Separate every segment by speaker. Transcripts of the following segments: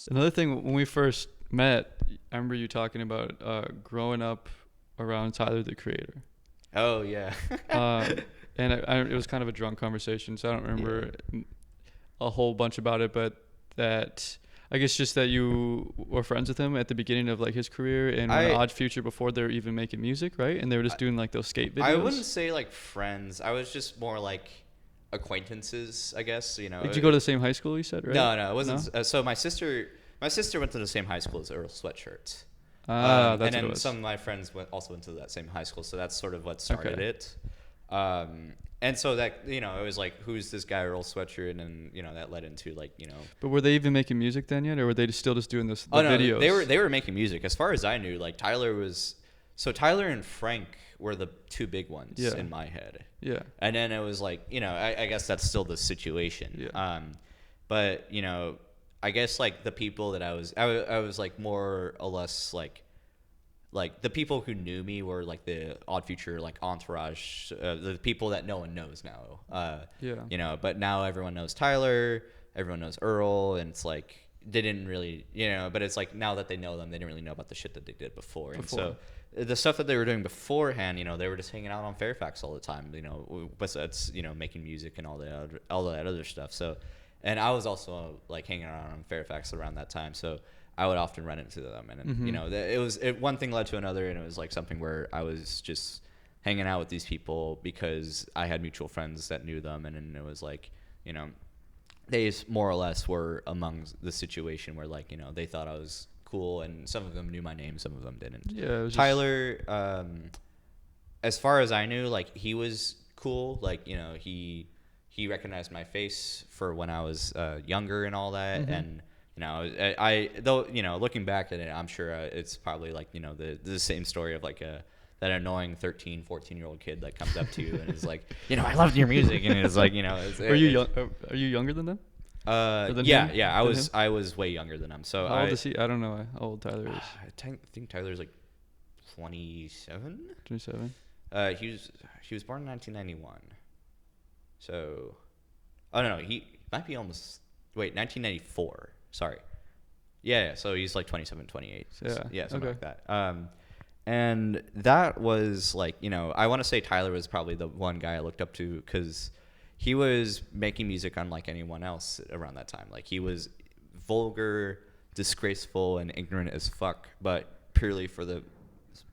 Speaker 1: Another thing, when we first met, I remember you talking about growing up around Tyler the Creator.
Speaker 2: Oh yeah.
Speaker 1: Um, and it was kind of a drunk conversation, so I don't remember a whole bunch about it, but that I guess just that you were friends with him at the beginning of like his career and when
Speaker 2: I
Speaker 1: Odd Future before they were even making music, right? And they were just doing like those skate videos.
Speaker 2: I wouldn't say like friends. I was just more like acquaintances, I guess.
Speaker 1: Did you go to the same high school? You said, right?
Speaker 2: No, it wasn't. So my sister went to the same high school as Earl Sweatshirt.
Speaker 1: Ah, that's
Speaker 2: and
Speaker 1: what
Speaker 2: then
Speaker 1: it was.
Speaker 2: some of my friends also went to that same high school, so that's sort of what started it. And so that it was like, who's this guy Earl Sweatshirt, and that led into like.
Speaker 1: But were they even making music then yet, or were they still just doing the
Speaker 2: Oh no,
Speaker 1: videos?
Speaker 2: they were making music. As far as I knew, like Tyler and Frank were the two big ones in my head.
Speaker 1: Yeah.
Speaker 2: And then it was like, I guess that's still the situation.
Speaker 1: Yeah.
Speaker 2: But I guess like the people that I was like more or less like the people who knew me were like the Odd Future like entourage, the people that no one knows now. But now everyone knows Tyler, everyone knows Earl, and it's like they didn't really, but it's like now that they know them, they didn't really know about the shit that they did before. And so the stuff that they were doing beforehand, they were just hanging out on Fairfax all the time, besides, making music and all that other stuff. So, and I was also like hanging around on Fairfax around that time. So I would often run into them, and one thing led to another, and it was like something where I was just hanging out with these people because I had mutual friends that knew them, and then it was like, they more or less were among the situation where like, they thought I was cool, and some of them knew my name, some of them didn't.
Speaker 1: Yeah.
Speaker 2: Tyler, as far as I knew, like he was cool, like he recognized my face for when I was younger and all that, and I though looking back at it, I'm sure it's probably like the same story of like that annoying 13, 14-year-old kid that comes up to you and is like, I loved your music, and it's like,
Speaker 1: Are you younger than them?
Speaker 2: I was way younger than him. So
Speaker 1: how old is he? I don't know how old Tyler is.
Speaker 2: I think Tyler's like 27.
Speaker 1: 27.
Speaker 2: He was born in 1991. So, oh no, he might be almost 1994. Sorry. Yeah, so he's like 27, 28. Yeah, something like that. And that was like, I want to say Tyler was probably the one guy I looked up to because he was making music unlike anyone else around that time. Like he was vulgar, disgraceful, and ignorant as fuck, but purely for the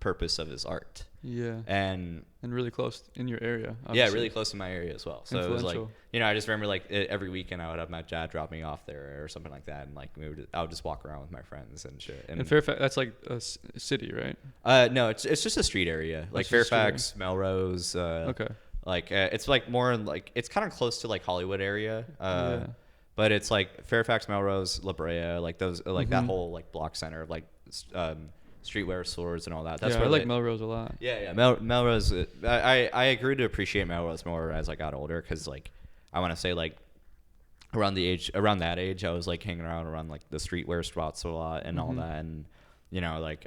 Speaker 2: purpose of his art.
Speaker 1: Yeah.
Speaker 2: And
Speaker 1: really close in your area. Obviously.
Speaker 2: Yeah, really close to my area as well. So it was like, I just remember like every weekend I would have my dad drop me off there or something like that, and like I would just walk around with my friends and shit.
Speaker 1: And Fairfax, that's like a city, right?
Speaker 2: No, it's just a street area, like Fairfax, Melrose.
Speaker 1: Okay.
Speaker 2: Like it's like more like it's kind of close to like Hollywood area. But it's like Fairfax, Melrose, La Brea, like those, like that whole like block center of like streetwear stores and all that. That's where
Speaker 1: I like Melrose a lot.
Speaker 2: Yeah. Melrose. I grew to appreciate Melrose more as I got older because like I want to say like around that age I was like hanging around like the streetwear spots a lot and all that, and like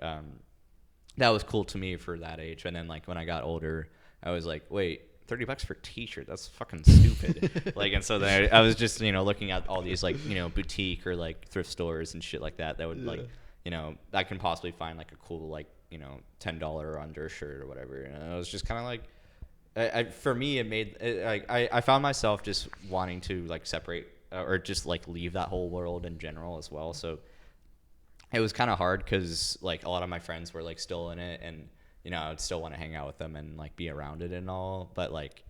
Speaker 2: that was cool to me for that age. And then like when I got older I was like, wait, $30 for a t-shirt, that's fucking stupid. Like, and so then I was just looking at all these like boutique or like thrift stores and shit like that would like I can possibly find like a cool like $10 undershirt or whatever, and I was just kind of like, for me it made it, like I found myself just wanting to like separate or just like leave that whole world in general as well. So it was kind of hard because like a lot of my friends were like still in it, and I would still want to hang out with them and like be around it and all, but like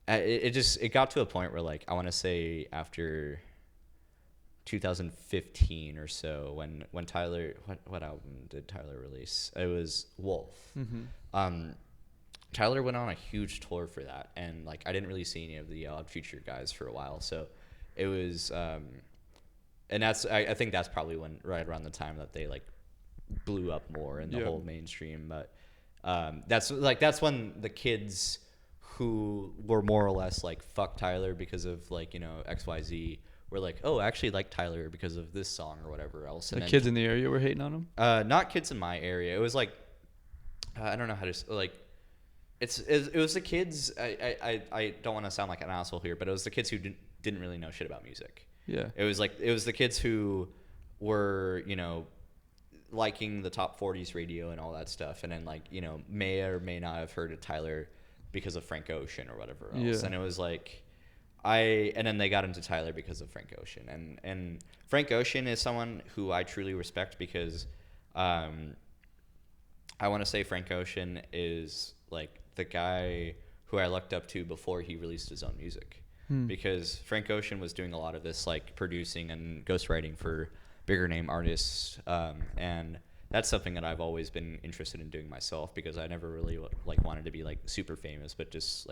Speaker 2: it got to a point where like I want to say after 2015 or so when Tyler, what album did Tyler release? It was Wolf. Tyler went on a huge tour for that, and like I didn't really see any of the Odd Future guys for a while, so it was and that's I think that's probably when right around the time that they like blew up more in the whole mainstream. But that's when the kids who were more or less like fuck Tyler because of like XYZ were like, oh, I actually like Tyler because of this song or whatever else.
Speaker 1: And the kids in the area were hating on him?
Speaker 2: Not kids in my area. It was like, I don't know how to, like, it was the kids, I don't want to sound like an asshole here, but it was the kids who didn't really know shit about music.
Speaker 1: Yeah.
Speaker 2: It was the kids who were, you know, liking the top 40s radio and all that stuff, and then like, you know, may or may not have heard of Tyler because of Franc Ocean or whatever else. And it was like and then they got into Tyler because of Franc Ocean, and Franc Ocean is someone who I truly respect because I want to say Franc Ocean is like the guy who I looked up to before he released his own music, because Franc Ocean was doing a lot of this like producing and ghostwriting for bigger name artists, and that's something that I've always been interested in doing myself, because I never really like wanted to be like super famous, but just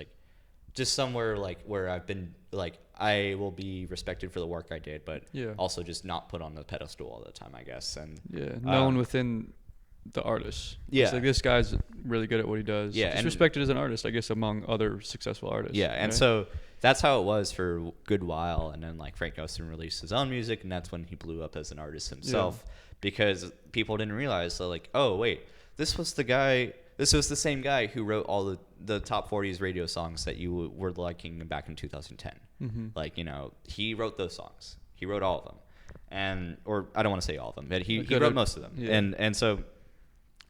Speaker 2: somewhere like where I've been like I will be respected for the work I did, but also just not put on the pedestal all the time, I guess. And
Speaker 1: known within the artist.
Speaker 2: Yeah,
Speaker 1: it's like this guy's really good at what he does.
Speaker 2: Yeah,
Speaker 1: just respected as an artist, I guess, among other successful artists.
Speaker 2: Yeah, and so that's how it was for a good while, and then like Franc Ocean released his own music, and that's when he blew up as an artist himself, because people didn't realize that like, oh wait, this was the same guy who wrote all the top 40s radio songs that you were liking back in 2010. Like, you know, he wrote those songs. He wrote all of them, or I don't want to say all of them, but he wrote most of them. Yeah. And so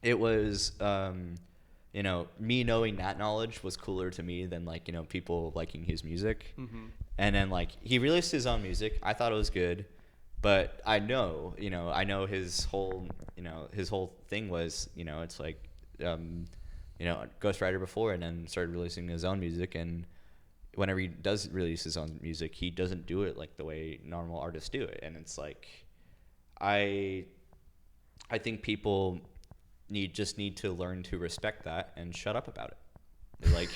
Speaker 2: it was, you know, me knowing that knowledge was cooler to me than like, you know, people liking his music. And then like he released his own music. I thought it was good, but I know his whole thing was, you know, it's like, you know, ghostwriter before, and then started releasing his own music. And whenever he does release his own music, he doesn't do it like the way normal artists do it. And it's like, I think people need to learn to respect that and shut up about it. Like,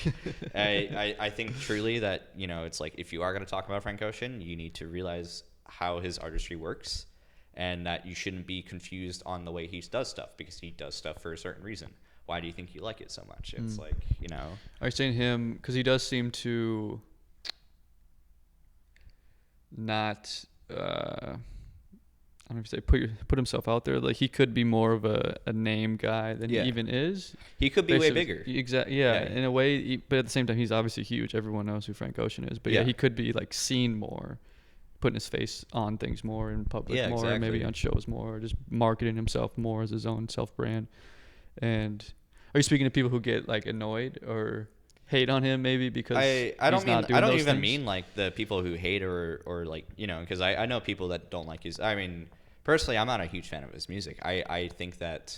Speaker 2: I think truly that, you know, it's like, if you are going to talk about Franc Ocean, you need to realize how his artistry works, and that you shouldn't be confused on the way he does stuff, because he does stuff for a certain reason. Why do you think you like it so much? It's like, you know. Are you
Speaker 1: saying him, because he does seem to not, I don't know if you say put himself out there. Like, he could be more of a name guy than he even is.
Speaker 2: He could be way bigger.
Speaker 1: Exactly. Yeah, in a way, but at the same time, he's obviously huge. Everyone knows who Franc Ocean is. But he could be like seen more, putting his face on things more in public more, maybe on shows more, or just marketing himself more as his own self-brand. And are you speaking to people who get like annoyed or hate on him maybe because I don't
Speaker 2: even mean like the people who hate or like, you know, because I know people that don't like his. I mean, personally, I'm not a huge fan of his music. I think that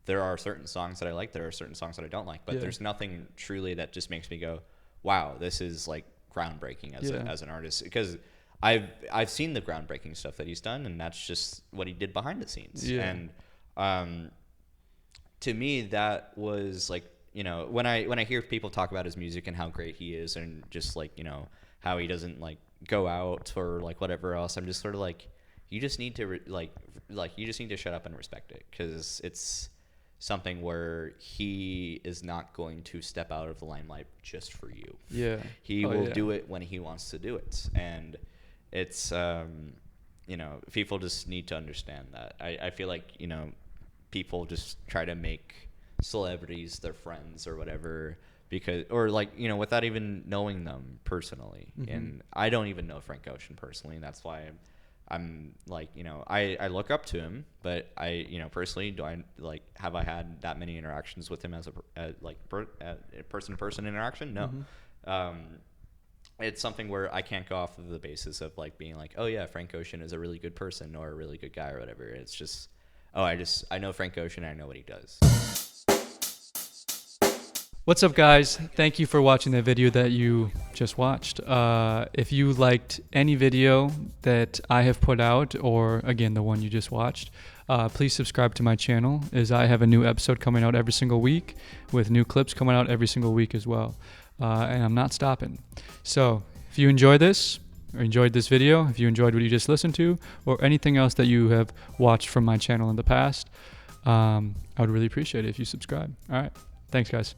Speaker 2: there are certain songs that I like, there are certain songs that I don't like, but there's nothing truly that just makes me go, wow, this is like groundbreaking as an artist, because I've seen the groundbreaking stuff that he's done, and that's just what he did behind the scenes. And to me, that was like, you know, when I hear people talk about his music and how great he is, and just like, you know, how he doesn't like go out or like whatever else, I'm just sort of like, you just need to you just need to shut up and respect it, because it's something where he is not going to step out of the limelight just for you. He will do it when he wants to do it, and it's you know, people just need to understand that. I feel like, you know, people just try to make celebrities their friends or whatever, because, or like, you know, without even knowing them personally. And I don't even know Franc Ocean personally, and that's why I'm like, you know, I look up to him, but I, you know, personally, have I had that many interactions with him as a person-to-person interaction? No. It's something where I can't go off of the basis of like being like, oh yeah, Franc Ocean is a really good person or a really good guy or whatever. It's just, I know Franc Ocean, and I know what he does.
Speaker 1: What's up, guys? Thank you for watching the video that you just watched. If you liked any video that I have put out, or again, the one you just watched, please subscribe to my channel, as I have a new episode coming out every single week, with new clips coming out every single week as well. And I'm not stopping. So if you enjoy this, or enjoyed this video, if you enjoyed what you just listened to, or anything else that you have watched from my channel in the past, I would really appreciate it if you subscribe. All right. Thanks, guys.